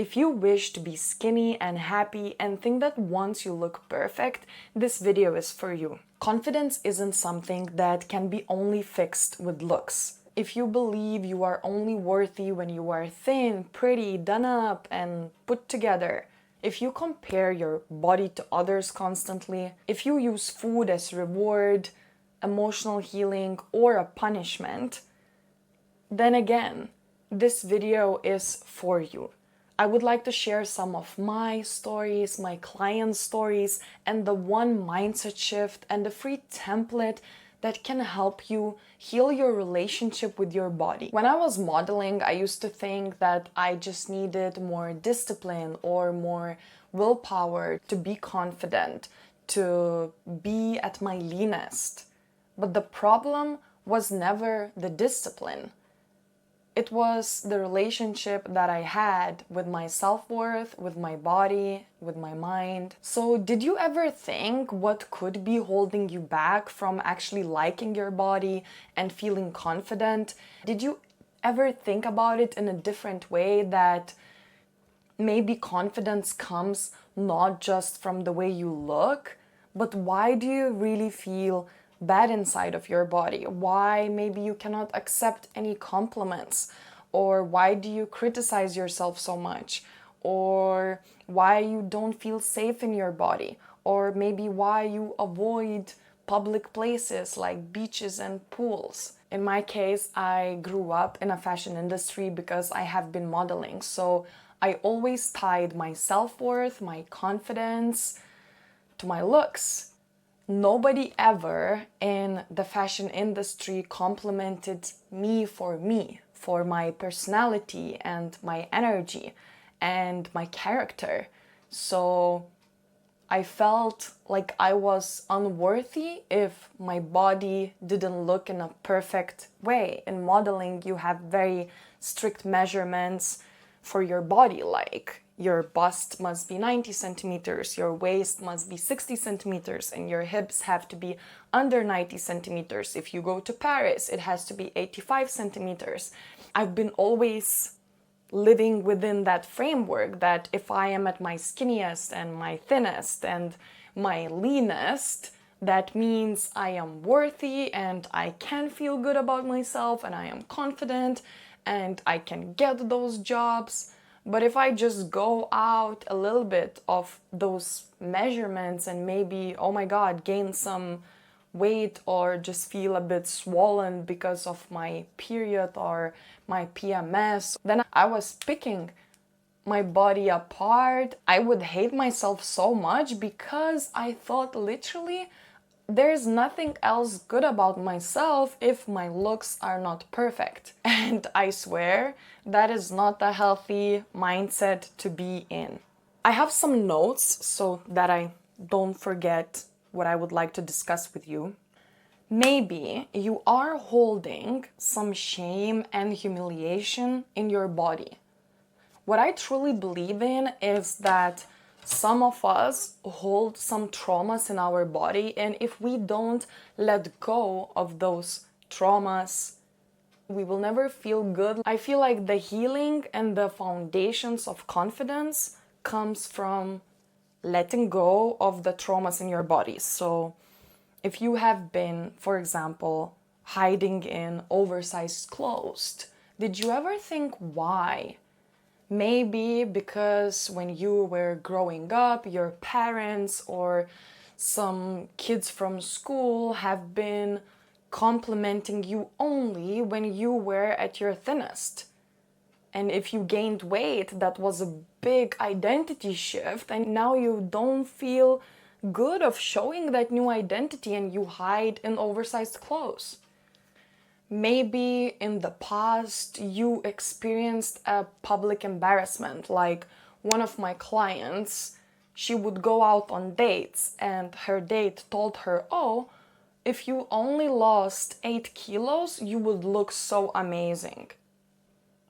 If you wish to be skinny and happy and think that once you look perfect, this video is for you. Confidence isn't something that can be only fixed with looks. If you believe you are only worthy when you are thin, pretty, done up, and put together, if you compare your body to others constantly, if you use food as reward, emotional healing, or a punishment, then again, this video is for you. I would like to share some of my stories, my clients' stories, and the one mindset shift and the free template that can help you heal your relationship with your body. When I was modeling, I used to think that I just needed more discipline or more willpower to be confident, to be at my leanest. But the problem was never the discipline. It was the relationship that I had with my self-worth, with my body, with my mind. So did you ever think what could be holding you back from actually liking your body and feeling confident? Did you ever think about it in a different way, that maybe confidence comes not just from the way you look, but why do you really feel bad inside of your body? Why maybe you cannot accept any compliments? Or why do you criticize yourself so much? Or why you don't feel safe in your body? Or maybe why you avoid public places like beaches and pools? In my case, I grew up in a fashion industry because I have been modeling. So I always tied my self-worth, my confidence to my looks. Nobody ever in the fashion industry complimented me, for my personality and my energy and my character. So I felt like I was unworthy if my body didn't look in a perfect way. In modeling, you have very strict measurements for your body, like your bust must be 90 centimeters, your waist must be 60 centimeters, and your hips have to be under 90 centimeters. If you go to Paris, it has to be 85 centimeters. I've been always living within that framework that if I am at my skinniest and my thinnest and my leanest, that means I am worthy and I can feel good about myself and I am confident and I can get those jobs. But if I just go out a little bit of those measurements and maybe, oh my God, gain some weight or just feel a bit swollen because of my period or my PMS, then I was picking my body apart. I would hate myself so much because I thought literally there's nothing else good about myself if my looks are not perfect. And I swear that is not a healthy mindset to be in. I have some notes so that I don't forget what I would like to discuss with you. Maybe you are holding some shame and humiliation in your body. What I truly believe in is that some of us hold some traumas in our body, and if we don't let go of those traumas, we will never feel good. I feel like the healing and the foundations of confidence comes from letting go of the traumas in your body. So if you have been, for example, hiding in oversized clothes, did you ever think why? Maybe because when you were growing up, your parents or some kids from school have been complimenting you only when you were at your thinnest. And if you gained weight, that was a big identity shift, and now you don't feel good of showing that new identity and you hide in oversized clothes. Maybe in the past you experienced a public embarrassment, like one of my clients, she would go out on dates and her date told her, oh, if you only lost 8 kilos, you would look so amazing.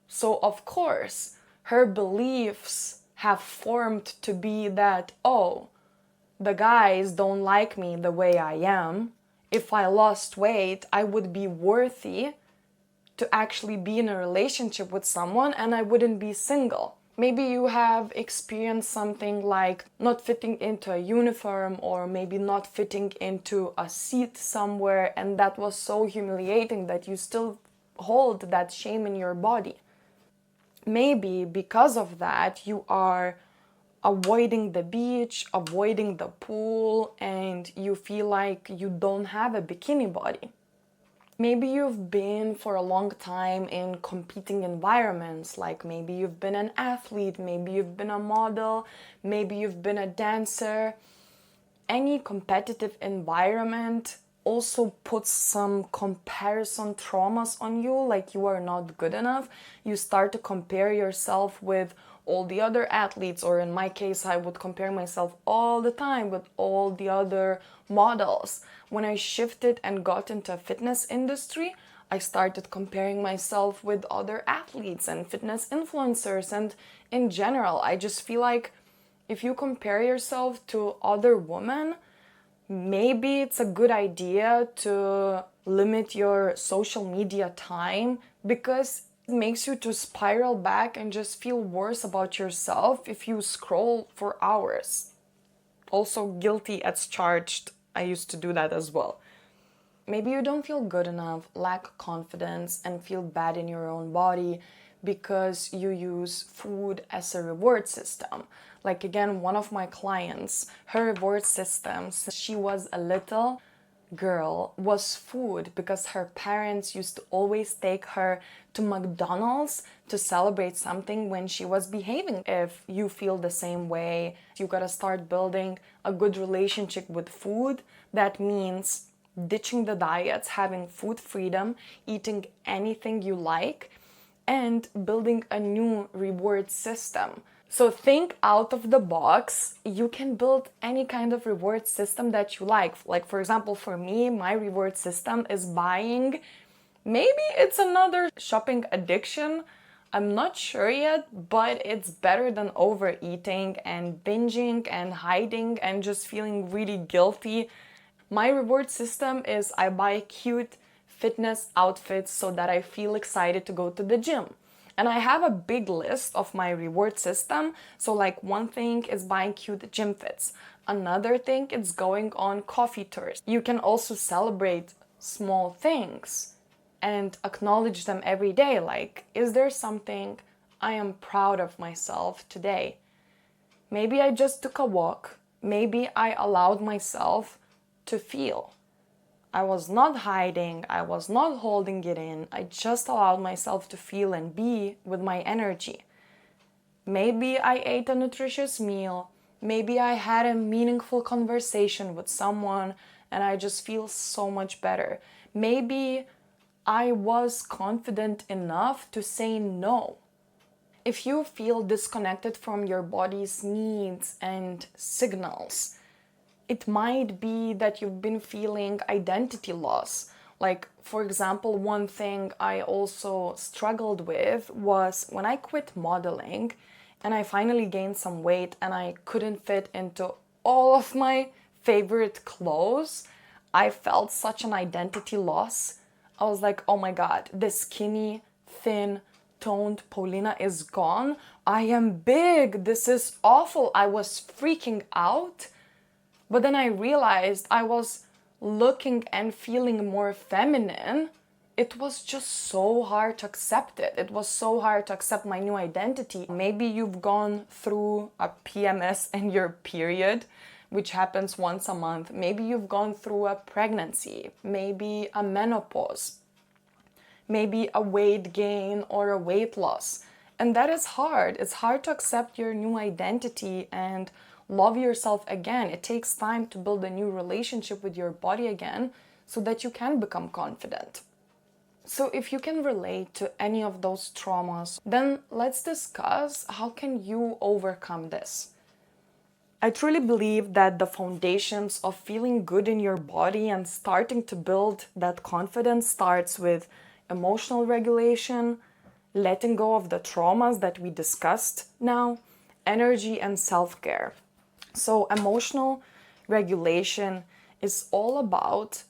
So of course, her beliefs have formed to be that, oh, the guys don't like me the way I am. If I lost weight, I would be worthy to actually be in a relationship with someone and I wouldn't be single. Maybe you have experienced something like not fitting into a uniform, or maybe not fitting into a seat somewhere, and that was so humiliating that you still hold that shame in your body. Maybe because of that, you are avoiding the beach, avoiding the pool, and you feel like you don't have a bikini body. Maybe you've been for a long time in competing environments, like maybe you've been an athlete, maybe you've been a model, maybe you've been a dancer. Any competitive environment also puts some comparison traumas on you, like you are not good enough. You start to compare yourself with all the other athletes, or in my case, I would compare myself all the time with all the other models. When I shifted and got into fitness industry, I started comparing myself with other athletes and fitness influencers, and in general, I just feel like if you compare yourself to other women, maybe it's a good idea to limit your social media time, because it makes you to spiral back and just feel worse about yourself if you scroll for hours. Also guilty as charged. I used to do that as well. Maybe you don't feel good enough, lack confidence, and feel bad in your own body because you use food as a reward system. Like, again, one of my clients, her reward system since she was a little girl was food, because her parents used to always take her to McDonald's to celebrate something when she was behaving. If you feel the same way, you gotta start building a good relationship with food. That means ditching the diets, having food freedom, eating anything you like, and building a new reward system. So think out of the box. You can build any kind of reward system that you like. Like, for example, for me, my reward system is buying. Maybe it's another shopping addiction. I'm not sure yet, but it's better than overeating and binging and hiding and just feeling really guilty. My reward system is I buy cute fitness outfits so that I feel excited to go to the gym. And I have a big list of my reward system. So like, one thing is buying cute gym fits. Another thing is going on coffee tours. You can also celebrate small things and acknowledge them every day. Like, is there something I am proud of myself today? Maybe I just took a walk. Maybe I allowed myself to feel. I was not hiding, I was not holding it in, I just allowed myself to feel and be with my energy. Maybe I ate a nutritious meal, maybe I had a meaningful conversation with someone and I just feel so much better. Maybe I was confident enough to say no. If you feel disconnected from your body's needs and signals, it might be that you've been feeling identity loss. Like, for example, one thing I also struggled with was when I quit modeling and I finally gained some weight and I couldn't fit into all of my favorite clothes. I felt such an identity loss. I was like, oh my God, this skinny, thin, toned Paulina is gone. I am big. This is awful. I was freaking out. But then I realized I was looking and feeling more feminine. It was just so hard to accept it. It was so hard to accept my new identity. Maybe you've gone through a PMS and your period, which happens once a month. Maybe you've gone through a pregnancy, maybe a menopause, maybe a weight gain or a weight loss. And that is hard. It's hard to accept your new identity and love yourself again. It takes time to build a new relationship with your body again so that you can become confident. So if you can relate to any of those traumas, then let's discuss how can you overcome this. I truly believe that the foundations of feeling good in your body and starting to build that confidence starts with emotional regulation, letting go of the traumas that we discussed now, energy and self-care. So emotional regulation is all about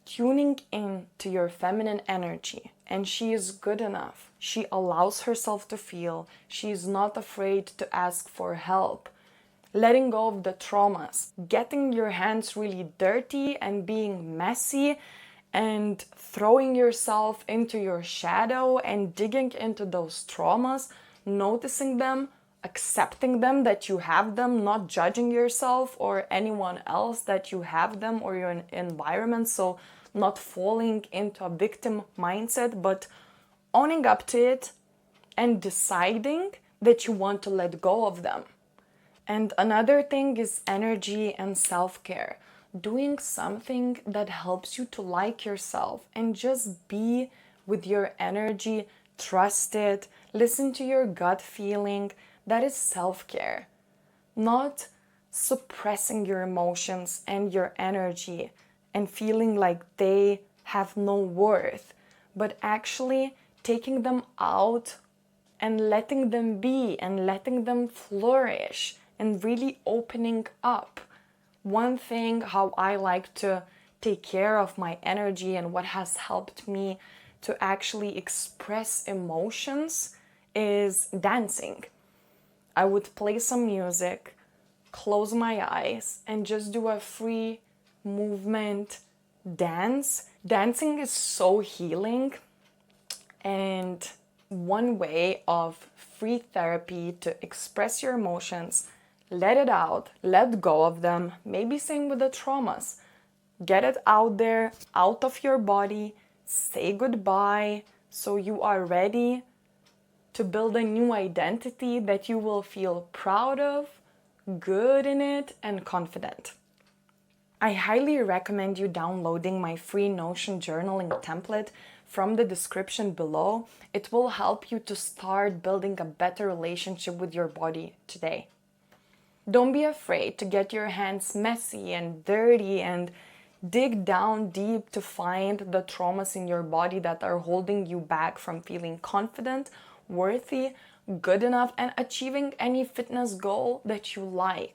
tuning in to your feminine energy and she is good enough. She allows herself to feel. She is not afraid to ask for help. Letting go of the traumas, getting your hands really dirty and being messy and throwing yourself into your shadow and digging into those traumas, noticing them, accepting them that you have them, not judging yourself or anyone else that you have them or your environment. So not falling into a victim mindset, but owning up to it and deciding that you want to let go of them. And another thing is energy and self-care. Doing something that helps you to like yourself and just be with your energy, trust it, listen to your gut feeling. That is self-care. Not suppressing your emotions and your energy and feeling like they have no worth, but actually taking them out and letting them be and letting them flourish and really opening up. One thing how I like to take care of my energy and what has helped me to actually express emotions is dancing. I would play some music, close my eyes, and just do a free movement dance. Dancing is so healing, and one way of free therapy to express your emotions, let it out, let go of them. Maybe same with the traumas. Get it out there, out of your body, say goodbye so you are ready to build a new identity that you will feel proud of, good in it, and confident. I highly recommend you downloading my free Notion journaling template from the description below. It will help you to start building a better relationship with your body today. Don't be afraid to get your hands messy and dirty and dig down deep to find the traumas in your body that are holding you back from feeling confident, worthy, good enough, and achieving any fitness goal that you like.